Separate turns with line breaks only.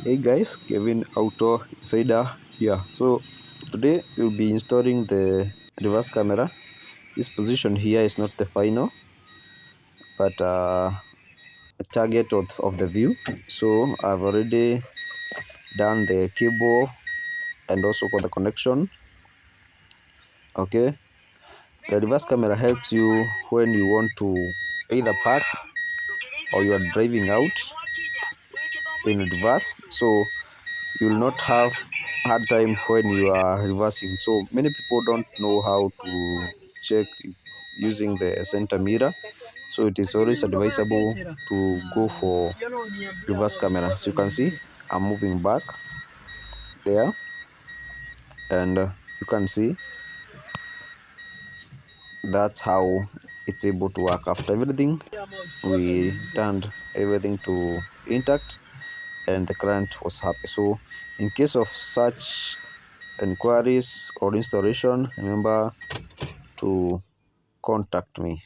Hey guys, Kevin Auto Insider here. So today we'll be installing the reverse camera. This position here is not the final, but a target of the view. So I've already done the cable and also for the connection. Okay, the reverse camera helps you when you want to either park or you are driving out in reverse. So you will not have hard time when you are reversing. So many people don't know how to check using the center mirror, so it is always advisable to go for reverse camera. So you can see I'm moving back there, and you can see that's how it's able to work. After everything, we turned everything to intact and the client was happy. So in case of such inquiries or installation, remember to contact me.